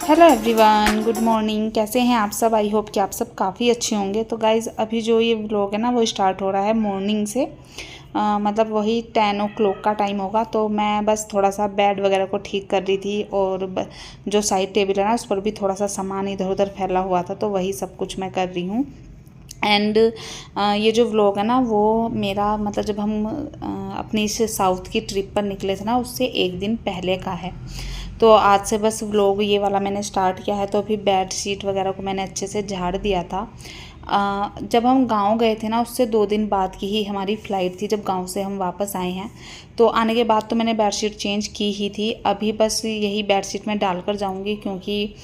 Hello everyone, good morning. कैसे हैं आप सब? आई होप कि आप सब काफ़ी अच्छे होंगे। तो गाइज़, अभी जो ये व्लॉग है ना वो स्टार्ट हो रहा है मॉर्निंग से। मतलब वही 10 o'clock का टाइम होगा। तो मैं बस थोड़ा सा बेड वगैरह को ठीक कर रही थी और जो साइड टेबल है ना उस पर भी थोड़ा सा सामान इधर उधर फैला हुआ था, तो वही सब कुछ मैं कर रही हूँ। एंड ये जो व्लॉग है ना वो मेरा मतलब जब हम अपनी इस साउथ की ट्रिप पर निकले थे ना उससे एक दिन पहले का है। तो आज से बस व्लॉग ये वाला मैंने स्टार्ट किया है। तो अभी बेड शीट वगैरह को मैंने अच्छे से झाड़ दिया था। जब हम गांव गए थे ना उससे 2 दिन बाद की ही हमारी फ़्लाइट थी, जब गांव से हम वापस आए हैं। तो आने के बाद तो मैंने बेडशीट चेंज की ही थी। अभी बस यही बेडशीट मैं डालकर जाऊंगी क्योंकि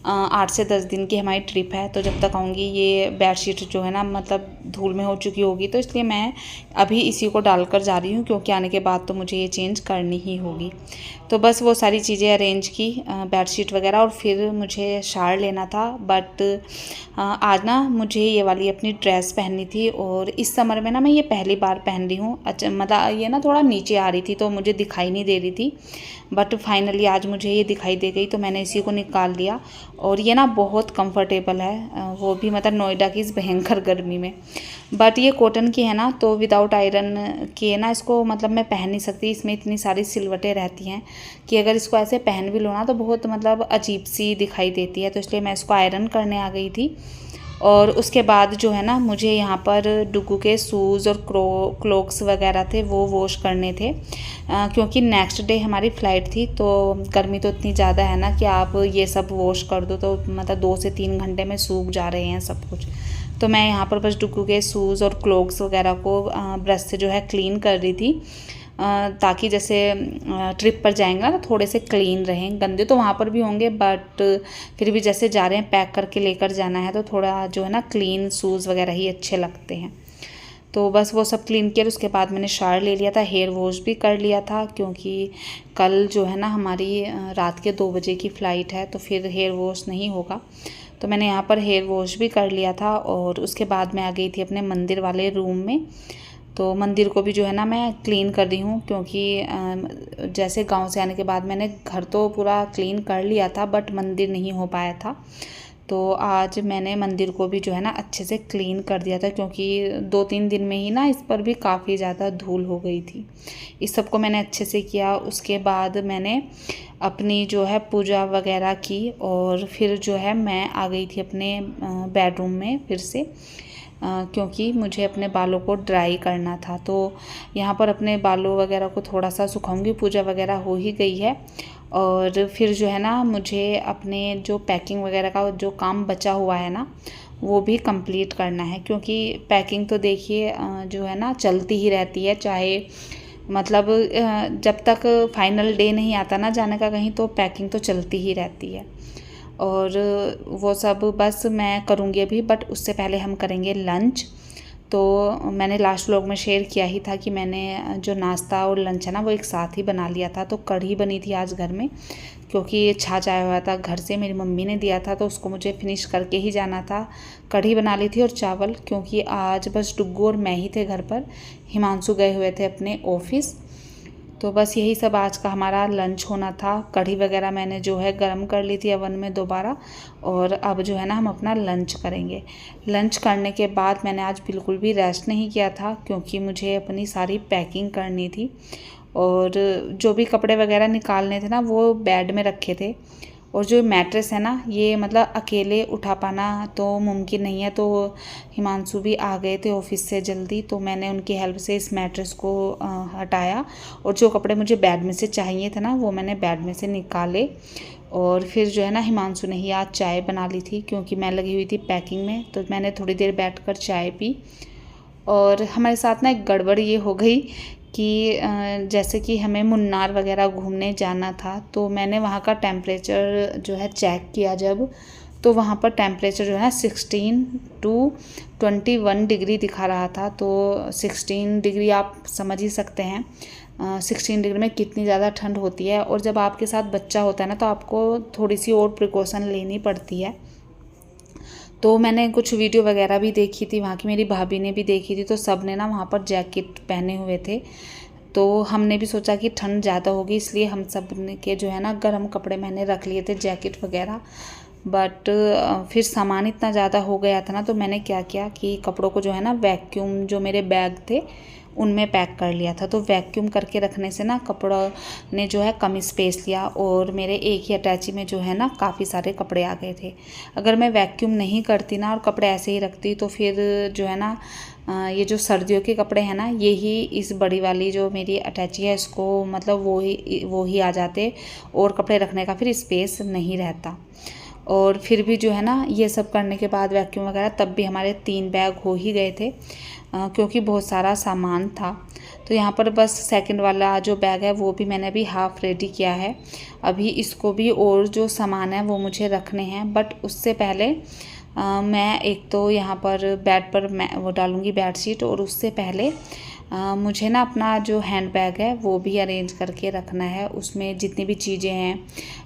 8 से 10 दिन की हमारी ट्रिप है। तो जब तक आऊँगी ये बेडशीट जो है ना मतलब धूल में हो चुकी होगी, तो इसलिए मैं अभी इसी को डालकर जा रही हूँ क्योंकि आने के बाद तो मुझे ये चेंज करनी ही होगी। तो बस वो सारी चीज़ें अरेंज की, बेडशीट वगैरह, और फिर मुझे शावर लेना था। बट आज ना मुझे ये वाली अपनी ड्रेस पहननी थी और इस समर में ना मैं ये पहली बार पहन रही हूँ। अच्छा, मतलब ये ना थोड़ा नीचे आ रही थी तो मुझे दिखाई नहीं दे रही थी, बट फाइनली आज मुझे ये दिखाई दे गई तो मैंने इसी को निकाल लिया। और ये ना बहुत कंफर्टेबल है, वो भी मतलब नोएडा की इस भयंकर गर्मी में। बट ये कॉटन की है ना तो विदाउट आयरन किए ना इसको मतलब मैं पहन नहीं सकती। इसमें इतनी सारी सिलवटें रहती हैं कि अगर इसको ऐसे पहन भी लो ना तो बहुत मतलब अजीब सी दिखाई देती है। तो इसलिए मैं इसको आयरन करने आ गई थी। और उसके बाद जो है ना मुझे यहाँ पर डुगू के शूज़ और क्लोक्स वगैरह थे वो वॉश करने थे, क्योंकि नेक्स्ट डे हमारी फ़्लाइट थी। तो गर्मी तो इतनी ज़्यादा है ना कि आप ये सब वॉश कर दो तो मतलब 2 से 3 घंटे में सूख जा रहे हैं सब कुछ। तो मैं यहाँ पर बस डुगू के शूज़ और क्लोक्स वगैरह को ब्रश से जो है क्लीन कर रही थी, ताकि जैसे ट्रिप पर जाएंगे ना तो थोड़े से क्लीन रहें। गंदे तो वहाँ पर भी होंगे बट फिर भी जैसे जा रहे हैं पैक करके लेकर जाना है तो थोड़ा जो है ना क्लीन शूज़ वगैरह ही अच्छे लगते हैं। तो बस वो सब क्लीन किया। उसके बाद मैंने शावर ले लिया था, हेयर वॉश भी कर लिया था क्योंकि कल जो है ना हमारी रात के 2 बजे की फ़्लाइट है तो फिर हेयर वॉश नहीं होगा। तो मैंने यहाँ पर हेयर वॉश भी कर लिया था और उसके बाद मैं आ गई थी अपने मंदिर वाले रूम में। तो मंदिर को भी जो है ना मैं क्लीन कर रही हूँ क्योंकि जैसे गांव से आने के बाद मैंने घर तो पूरा क्लीन कर लिया था बट मंदिर नहीं हो पाया था। तो आज मैंने मंदिर को भी जो है ना अच्छे से क्लीन कर दिया था क्योंकि 2-3 दिन में ही ना इस पर भी काफ़ी ज़्यादा धूल हो गई थी। इस सब को मैंने अच्छे से किया। उसके बाद मैंने अपनी जो है पूजा वगैरह की और फिर जो है मैं आ गई थी अपने बेडरूम में फिर से, क्योंकि मुझे अपने बालों को ड्राई करना था। तो यहाँ पर अपने बालों वगैरह को थोड़ा सा सुखाऊंगी। पूजा वगैरह हो ही गई है और फिर जो है ना मुझे अपने जो पैकिंग वगैरह का जो काम बचा हुआ है ना वो भी कंप्लीट करना है, क्योंकि पैकिंग तो देखिए जो है ना चलती ही रहती है। चाहे मतलब जब तक फाइनल डे नहीं आता ना जाने का कहीं, तो पैकिंग तो चलती ही रहती है। और वो सब बस मैं करूँगी अभी, बट उससे पहले हम करेंगे लंच। तो मैंने लास्ट व्लॉग में शेयर किया ही था कि मैंने जो नाश्ता और लंच है ना वो एक साथ ही बना लिया था। तो कढ़ी बनी थी आज घर में क्योंकि छाछ आया हुआ था घर से, मेरी मम्मी ने दिया था तो उसको मुझे फिनिश करके ही जाना था। कढ़ी बना ली थी और चावल, क्योंकि आज बस डुग्गू और मैं ही थे घर पर, हिमांशु गए हुए थे अपने ऑफिस। तो बस यही सब आज का हमारा लंच होना था। कढ़ी वगैरह मैंने जो है गरम कर ली थी अवन में दोबारा, और अब जो है ना हम अपना लंच करेंगे। लंच करने के बाद मैंने आज बिल्कुल भी रेस्ट नहीं किया था क्योंकि मुझे अपनी सारी पैकिंग करनी थी और जो भी कपड़े वगैरह निकालने थे ना वो बेड में रखे थे। और जो मैट्रेस है ना ये मतलब अकेले उठा पाना तो मुमकिन नहीं है। तो हिमांशु भी आ गए थे ऑफिस से जल्दी, तो मैंने उनकी हेल्प से इस मैट्रेस को हटाया और जो कपड़े मुझे बेड में से चाहिए थे ना वो मैंने बेड में से निकाले। और फिर जो है ना हिमांशु ने ही आज चाय बना ली थी क्योंकि मैं लगी हुई थी पैकिंग में, तो मैंने थोड़ी देर बैठकर चाय पी। और हमारे साथ ना एक गड़बड़ ये हो गई कि जैसे कि हमें मुन्नार वगैरह घूमने जाना था, तो मैंने वहाँ का टेम्परेचर जो है चेक किया जब, तो वहाँ पर टेम्परेचर जो है 16 to 21 डिग्री दिखा रहा था। तो 16 डिग्री आप समझ ही सकते हैं 16 डिग्री में कितनी ज़्यादा ठंड होती है। और जब आपके साथ बच्चा होता है ना तो आपको थोड़ी सी और प्रिकॉशन लेनी पड़ती है। तो मैंने कुछ वीडियो वगैरह भी देखी थी वहाँ की, मेरी भाभी ने भी देखी थी, तो सब ने ना वहाँ पर जैकेट पहने हुए थे। तो हमने भी सोचा कि ठंड ज़्यादा होगी, इसलिए हम सब के जो है ना गर्म कपड़े मैंने रख लिए थे, जैकेट वगैरह। बट फिर सामान इतना ज़्यादा हो गया था ना, तो मैंने क्या किया कि कपड़ों को जो है ना वैक्यूम, जो मेरे बैग थे उनमें पैक कर लिया था। तो वैक्यूम करके रखने से ना कपड़ा ने जो है कम स्पेस लिया, और मेरे एक ही अटैची में जो है ना काफ़ी सारे कपड़े आ गए थे। अगर मैं वैक्यूम नहीं करती ना और कपड़े ऐसे ही रखती, तो फिर जो है ना ये जो सर्दियों के कपड़े हैं ना, ये ही इस बड़ी वाली जो मेरी अटैची है इसको मतलब वो ही आ जाते, और कपड़े रखने का फिर स्पेस नहीं रहता। और फिर भी जो है ना ये सब करने के बाद वैक्यूम वगैरह, तब भी हमारे 3 बैग हो ही गए थे, क्योंकि बहुत सारा सामान था। तो यहाँ पर बस सेकंड वाला जो बैग है वो भी मैंने अभी हाफ़ रेडी किया है। अभी इसको भी और जो सामान है वो मुझे रखने हैं, बट उससे पहले मैं एक तो यहाँ पर बेड पर मैं वो डालूँगी बेडशीट, और उससे पहले मुझे ना अपना जो हैंड बैग है वो भी अरेंज करके रखना है। उसमें जितनी भी चीज़ें हैं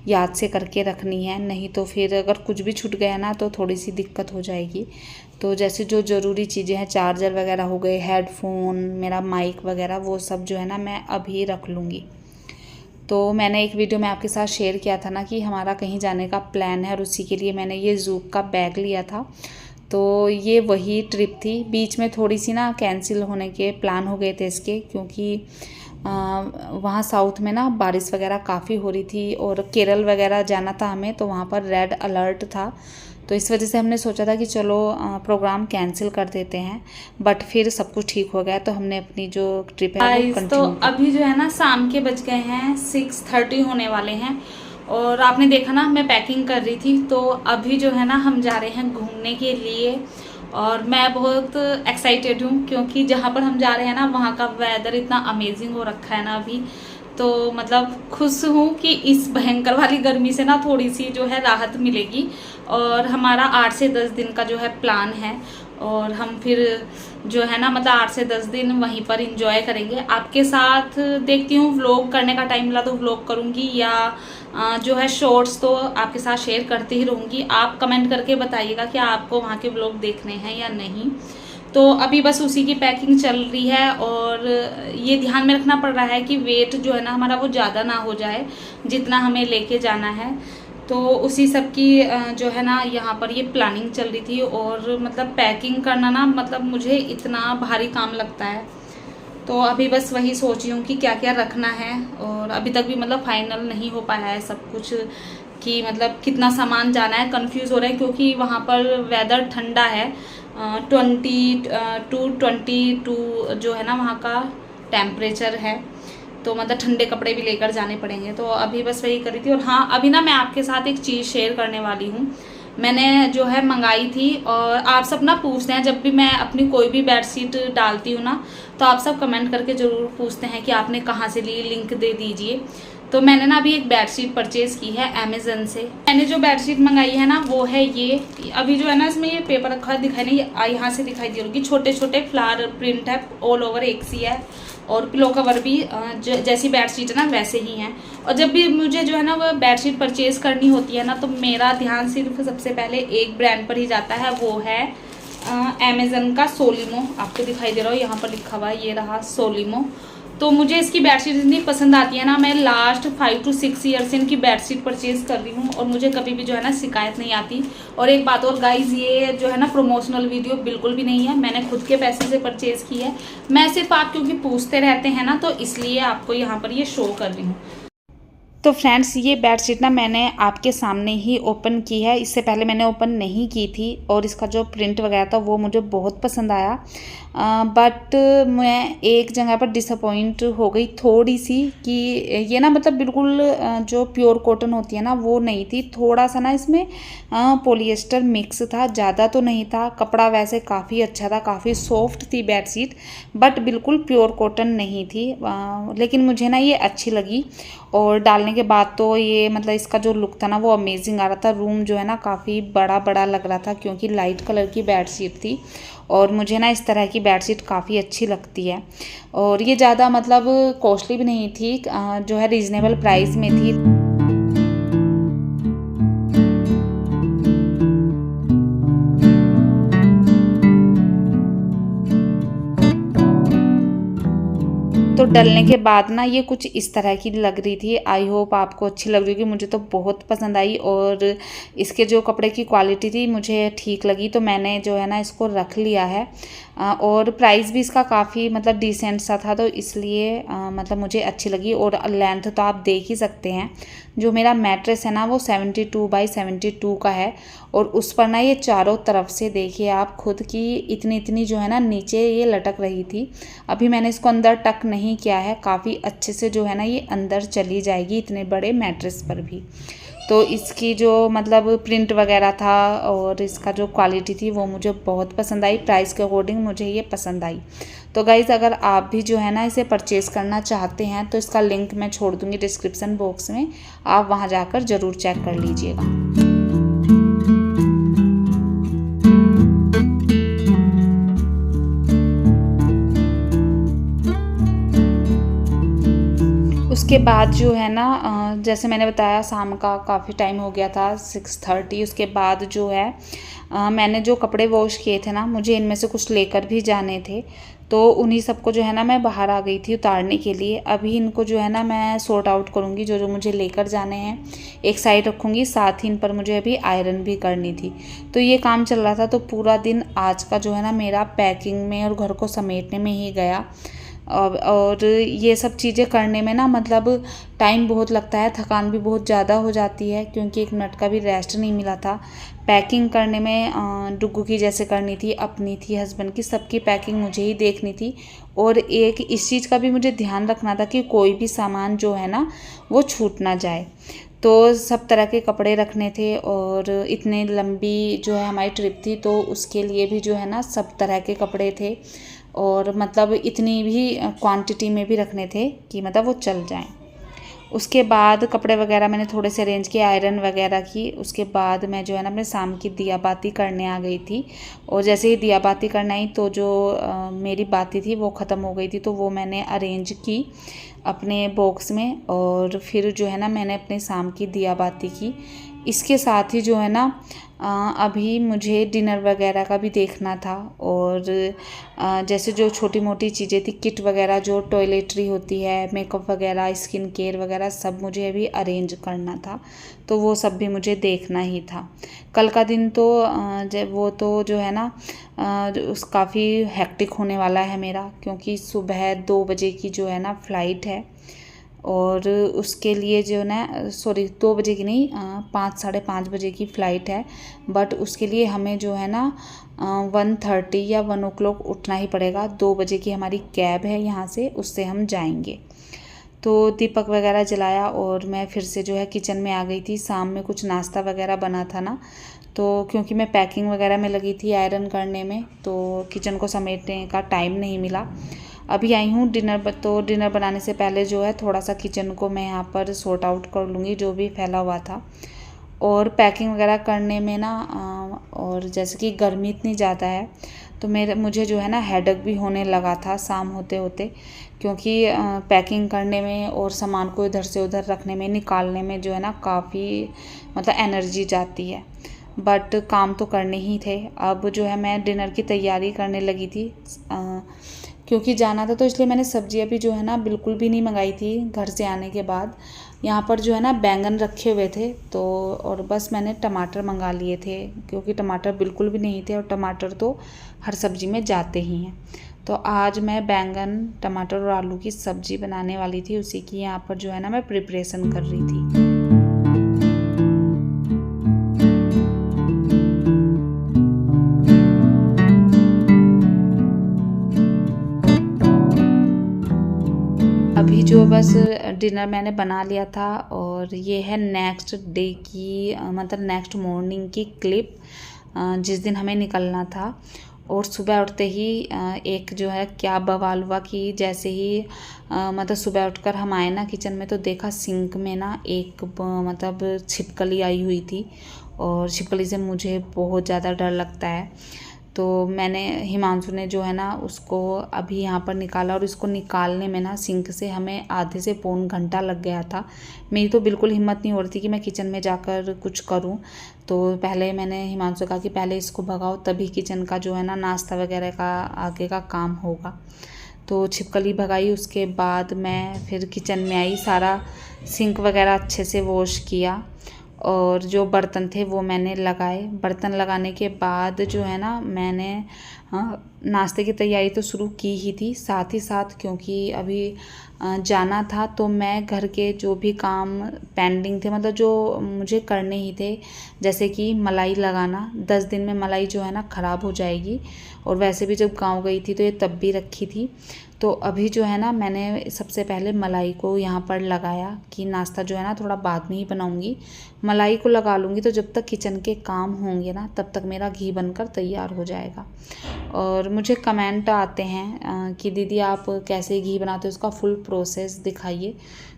याद से करके रखनी है, नहीं तो फिर अगर कुछ भी छूट गया ना तो थोड़ी सी दिक्कत हो जाएगी। तो जैसे जो ज़रूरी चीज़ें हैं, चार्जर वगैरह हो गए, हेडफोन, मेरा माइक वगैरह, वो सब जो है ना मैं अभी रख लूँगी। तो मैंने एक वीडियो में आपके साथ शेयर किया था ना कि हमारा कहीं जाने का प्लान है, और उसी के लिए मैंने ये ज़ूक का बैग लिया था। तो ये वही ट्रिप थी। बीच में थोड़ी सी ना कैंसिल होने के प्लान हो गए थे इसके, क्योंकि वहाँ साउथ में ना बारिश वगैरह काफ़ी हो रही थी, और केरल वगैरह जाना था हमें, तो वहाँ पर रेड अलर्ट था। तो इस वजह से हमने सोचा था कि चलो प्रोग्राम कैंसिल कर देते हैं, बट फिर सब कुछ ठीक हो गया, तो हमने अपनी जो ट्रिप है वो कंटिन्यू। तो अभी जो है ना शाम के बज गए हैं 6:30 होने वाले हैं, और आपने देखा ना मैं पैकिंग कर रही थी। तो अभी जो है ना हम जा रहे हैं घूमने के लिए, और मैं बहुत एक्साइटेड हूँ, क्योंकि जहाँ पर हम जा रहे हैं ना वहाँ का वेदर इतना अमेजिंग हो रखा है ना अभी। तो मतलब खुश हूँ कि इस भयंकर वाली गर्मी से ना थोड़ी सी जो है राहत मिलेगी। और हमारा 8 से 10 दिन का जो है प्लान है, और हम फिर जो है ना मतलब 8 से 10 दिन वहीं पर इंजॉय करेंगे। आपके साथ देखती हूँ व्लॉग करने का टाइम मिला तो व्लॉग करूँगी, या जो है शॉर्ट्स तो आपके साथ शेयर करती ही रहूँगी। आप कमेंट करके बताइएगा कि आपको वहाँ के व्लॉग देखने हैं या नहीं। तो अभी बस उसी की पैकिंग चल रही है, और ये ध्यान में रखना पड़ रहा है कि वेट जो है ना हमारा वो ज़्यादा ना हो जाए जितना हमें लेके जाना है। तो उसी सब की जो है ना यहाँ पर ये प्लानिंग चल रही थी, और मतलब पैकिंग करना ना मतलब मुझे इतना भारी काम लगता है। तो अभी बस वही सोच रही हूँ कि क्या क्या रखना है, और अभी तक भी मतलब फाइनल नहीं हो पाया है सब कुछ कि मतलब कितना सामान जाना है। कंफ्यूज हो रहा है क्योंकि वहाँ पर वेदर ठंडा है, 22 जो है ना वहाँ का टेम्परेचर है, तो मतलब ठंडे कपड़े भी लेकर जाने पड़ेंगे। तो अभी बस वही करी थी। और हाँ, अभी ना मैं आपके साथ एक चीज़ शेयर करने वाली हूँ, मैंने जो है मंगाई थी। और आप सब ना पूछते हैं जब भी मैं अपनी कोई भी बेडशीट डालती हूँ ना, तो आप सब कमेंट करके ज़रूर पूछते हैं कि आपने कहाँ से ली, लिंक दे दीजिए। तो मैंने ना अभी एक बेडशीट परचेज़ की है अमेज़न से। मैंने जो बेडशीट मंगाई है ना वो है ये। अभी जो है ना इसमें ये पेपर रखा दिखाई नहीं, यहाँ से दिखाई दे रही, छोटे छोटे फ्लावर प्रिंट है, ऑल ओवर एक सी है, और पिलो कवर भी जैसी बेडशीट है ना वैसे ही हैं। और जब भी मुझे जो है ना वो बेडशीट परचेज़ करनी होती है ना, तो मेरा ध्यान सिर्फ सबसे पहले एक ब्रांड पर ही जाता है, वो है अमेज़न का सोलिमो। आपको दिखाई दे रहा हो यहाँ पर लिखा हुआ है, ये रहा सोलिमो। तो मुझे इसकी बेडशीट इतनी पसंद आती है ना, मैं लास्ट 5 to 6 ईयर से इनकी बेडशीट परचेज़ कर रही हूँ, और मुझे कभी भी जो है ना शिकायत नहीं आती। और एक बात और गाइज, ये जो है ना प्रमोशनल वीडियो बिल्कुल भी नहीं है, मैंने खुद के पैसे से परचेज़ की है। मैं सिर्फ आप क्योंकि पूछते रहते हैं ना, तो इसलिए आपको यहाँ पर ये शो कर रही हूँ। तो फ्रेंड्स, ये बेडशीट ना मैंने आपके सामने ही ओपन की है, इससे पहले मैंने ओपन नहीं की थी। और इसका जो प्रिंट वगैरह था वो मुझे बहुत पसंद आया, बट मैं एक जगह पर डिसअपॉइंट हो गई थोड़ी सी, कि ये ना मतलब बिल्कुल जो प्योर कॉटन होती है ना वो नहीं थी, थोड़ा सा ना इसमें पॉलिएस्टर मिक्स था, ज़्यादा तो नहीं था। कपड़ा वैसे काफ़ी अच्छा था, काफ़ी सॉफ्ट थी बेडशीट, बट बिल्कुल प्योर कॉटन नहीं थी। लेकिन मुझे ना ये अच्छी लगी, और डालने के बाद तो ये मतलब इसका जो लुक था ना वो अमेजिंग आ रहा था। रूम जो है ना काफ़ी बड़ा बड़ा लग रहा था, क्योंकि लाइट कलर की बेडशीट थी, और मुझे ना इस तरह की बेडशीट काफ़ी अच्छी लगती है। और ये ज़्यादा मतलब कॉस्टली भी नहीं थी, जो है रीज़नेबल प्राइस में थी। तो डलने के बाद ना ये कुछ इस तरह की लग रही थी। आई होप आपको अच्छी लग रही होगी, मुझे तो बहुत पसंद आई और इसके जो कपड़े की क्वालिटी थी मुझे ठीक लगी, तो मैंने जो है ना इसको रख लिया है। और प्राइस भी इसका काफ़ी मतलब डिसेंट सा था, तो इसलिए मतलब मुझे अच्छी लगी। और लेंथ तो आप देख ही सकते हैं, जो मेरा मैट्रेस है ना वो 72x72 का है और उस पर ना ये चारों तरफ से देखिए आप खुद की इतनी इतनी जो है ना नीचे ये लटक रही थी। अभी मैंने इसको अंदर टक नहीं किया है, काफ़ी अच्छे से जो है ना ये अंदर चली जाएगी इतने बड़े मैट्रेस पर भी। तो इसकी जो मतलब प्रिंट वगैरह था और इसका जो क्वालिटी थी वो मुझे बहुत पसंद आई, प्राइस के अकॉर्डिंग मुझे ये पसंद आई। तो गाइज़ अगर आप भी जो है ना इसे परचेज़ करना चाहते हैं तो इसका लिंक मैं छोड़ दूँगी डिस्क्रिप्शन बॉक्स में, आप वहाँ जाकर ज़रूर चेक कर लीजिएगा। उसके बाद जो है ना जैसे मैंने बताया शाम का काफ़ी टाइम हो गया था 6:30। उसके बाद जो है मैंने जो कपड़े वॉश किए थे ना, मुझे इनमें से कुछ लेकर भी जाने थे, तो उन्हीं सबको जो है ना मैं बाहर आ गई थी उतारने के लिए। अभी इनको जो है ना मैं सॉर्ट आउट करूँगी, जो जो मुझे लेकर जाने हैं एक साइड रखूँगी, साथ ही इन पर मुझे अभी आयरन भी करनी थी। तो ये काम चल रहा था, तो पूरा दिन आज का जो है ना मेरा पैकिंग में और घर को समेटने में ही गया। और ये सब चीज़ें करने में ना मतलब टाइम बहुत लगता है, थकान भी बहुत ज़्यादा हो जाती है क्योंकि एक मिनट का भी रेस्ट नहीं मिला था। पैकिंग करने में डुग्गू की जैसे करनी थी, अपनी थी, हस्बैंड की, सबकी पैकिंग मुझे ही देखनी थी। और एक इस चीज़ का भी मुझे ध्यान रखना था कि कोई भी सामान जो है ना वो छूट ना जाए। तो सब तरह के कपड़े रखने थे और इतने लंबी जो है हमारी ट्रिप थी, तो उसके लिए भी जो है ना सब तरह के कपड़े थे और मतलब इतनी भी क्वांटिटी में भी रखने थे कि मतलब वो चल जाएं। उसके बाद कपड़े वगैरह मैंने थोड़े से अरेंज किए, आयरन वगैरह की। उसके बाद मैं जो है ना अपने शाम की दिया बाती करने आ गई थी और जैसे ही दिया बाती करना आई तो जो मेरी बाती थी वो ख़त्म हो गई थी, तो वो मैंने अरेंज की अपने बॉक्स में और फिर जो है ना मैंने अपने शाम की दिया बाती की। इसके साथ ही जो है ना अभी मुझे डिनर वगैरह का भी देखना था और जैसे जो छोटी मोटी चीज़ें थी, किट वगैरह जो टॉयलेटरी होती है, मेकअप वगैरह, स्किन केयर वगैरह, सब मुझे अभी अरेंज करना था, तो वो सब भी मुझे देखना ही था। कल का दिन तो जब वो तो जो है ना उस काफ़ी हेक्टिक होने वाला है मेरा, क्योंकि सुबह 2 बजे की जो है ना फ़्लाइट है और उसके लिए जो ना 2 बजे की नहीं 5 साढ़े 5 बजे की फ़्लाइट है, बट उसके लिए हमें जो है ना 1:30 या 1 o'clock उठना ही पड़ेगा। 2 बजे की हमारी कैब है यहाँ से, उससे हम जाएंगे। तो दीपक वगैरह जलाया और मैं फिर से जो है किचन में आ गई थी। शाम में कुछ नाश्ता वगैरह बना था ना, तो क्योंकि मैं पैकिंग वगैरह में लगी थी, आयरन करने में, तो किचन को समेटने का टाइम नहीं मिला। अभी आई हूँ डिनर, तो डिनर बनाने से पहले जो है थोड़ा सा किचन को मैं यहाँ पर सॉर्ट आउट कर लूँगी जो भी फैला हुआ था। और पैकिंग वगैरह करने में ना और जैसे कि गर्मी इतनी ज़्यादा है तो मुझे जो है ना हेडेक भी होने लगा था शाम होते होते, क्योंकि पैकिंग करने में और सामान को इधर से उधर रखने में, निकालने में जो है ना काफ़ी मतलब एनर्जी जाती है, बट काम तो करने ही थे। अब जो है मैं डिनर की तैयारी करने लगी थी क्योंकि जाना था, तो इसलिए मैंने सब्जियां भी जो है ना बिल्कुल भी नहीं मंगाई थी घर से आने के बाद। यहाँ पर जो है ना बैंगन रखे हुए थे, तो और बस मैंने टमाटर मंगा लिए थे क्योंकि टमाटर बिल्कुल भी नहीं थे और टमाटर तो हर सब्ज़ी में जाते ही हैं। तो आज मैं बैंगन, टमाटर और आलू की सब्ज़ी बनाने वाली थी, उसी की यहाँ पर जो है ना मैं प्रिपरेशन कर रही थी। अभी जो बस डिनर मैंने बना लिया था और ये है नेक्स्ट डे की मतलब नेक्स्ट मॉर्निंग की क्लिप, जिस दिन हमें निकलना था। और सुबह उठते ही एक जो है क्या बवाल हुआ कि जैसे ही मतलब सुबह उठकर हम आए ना किचन में, तो देखा सिंक में ना एक मतलब छिपकली आई हुई थी और छिपकली से मुझे बहुत ज़्यादा डर लगता है। तो मैंने, हिमांशु ने जो है ना उसको अभी यहाँ पर निकाला और इसको निकालने में ना सिंक से हमें आधे से पौन घंटा लग गया था। मेरी तो बिल्कुल हिम्मत नहीं हो रही थी कि मैं किचन में जाकर कुछ करूँ। तो पहले मैंने हिमांशु कहा कि पहले इसको भगाओ, तभी किचन का जो है ना नाश्ता वगैरह का आगे का काम होगा। तो छिपकली भगाई। उसके बाद मैं फिर किचन में आई, सारा सिंक वगैरह अच्छे से वॉश किया और जो बर्तन थे वो मैंने लगाए। बर्तन लगाने के बाद जो है ना, मैंने नाश्ते की तैयारी तो शुरू की ही थी साथ ही साथ, क्योंकि अभी जाना था तो मैं घर के जो भी काम पेंडिंग थे, मतलब जो मुझे करने ही थे, जैसे कि मलाई लगाना। 10 दिन में मलाई जो है ना ख़राब हो जाएगी, और वैसे भी जब गांव गई थी तो ये तब भी रखी थी। तो अभी जो है ना, मैंने सबसे पहले मलाई को यहाँ पर लगाया कि नाश्ता जो है ना थोड़ा बाद में ही बनाऊँगी। मलाई को लगा लूँगी तो जब तक किचन के काम होंगे ना, तब तक मेरा घी बनकर तैयार हो जाएगा। और मुझे कमेंट आते हैं कि दीदी आप कैसे घी बनाते हो, उसका फुल प्रोसेस दिखाइए।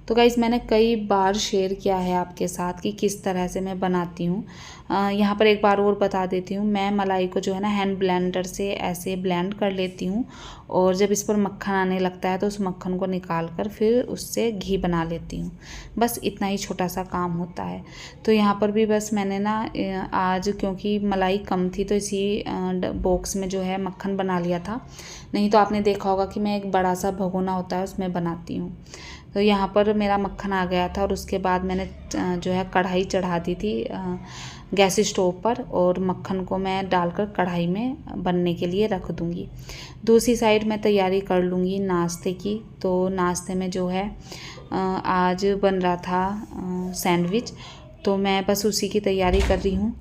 तो गाइज़ मैंने कई बार शेयर किया है आपके साथ कि किस तरह से मैं बनाती हूँ। यहाँ पर एक बार और बता देती हूँ। मैं मलाई को जो है ना हैंड ब्लेंडर से ऐसे ब्लेंड कर लेती हूँ, और जब इस पर मक्खन आने लगता है तो उस मक्खन को निकाल कर फिर उससे घी बना लेती हूँ। बस इतना ही छोटा सा काम होता है। तो यहाँ पर भी बस मैंने ना आज क्योंकि मलाई कम थी तो इसी बॉक्स में जो है मक्खन बना लिया था। नहीं तो आपने देखा होगा कि मैं एक बड़ा सा भगोना होता है उसमें बनाती हूँ। तो यहाँ पर मेरा मक्खन आ गया था, और उसके बाद मैंने जो है कढ़ाई चढ़ा दी थी गैस स्टोव पर, और मक्खन को मैं डालकर कढ़ाई में बनने के लिए रख दूँगी। दूसरी साइड मैं तैयारी कर लूँगी नाश्ते की। तो नाश्ते में जो है आज बन रहा था सैंडविच, तो मैं बस उसी की तैयारी कर रही हूँ।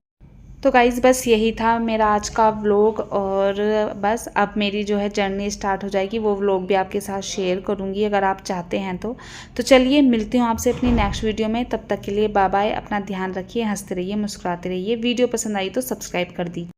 तो गाइज़ बस यही था मेरा आज का व्लॉग, और बस अब मेरी जो है जर्नी स्टार्ट हो जाएगी। वो व्लॉग भी आपके साथ शेयर करूँगी अगर आप चाहते हैं तो चलिए मिलती हूँ आपसे अपनी नेक्स्ट वीडियो में। तब तक के लिए बाय बाय। अपना ध्यान रखिए, हंसते रहिए, मुस्कुराते रहिए। वीडियो पसंद आई तो सब्सक्राइब कर दीजिए।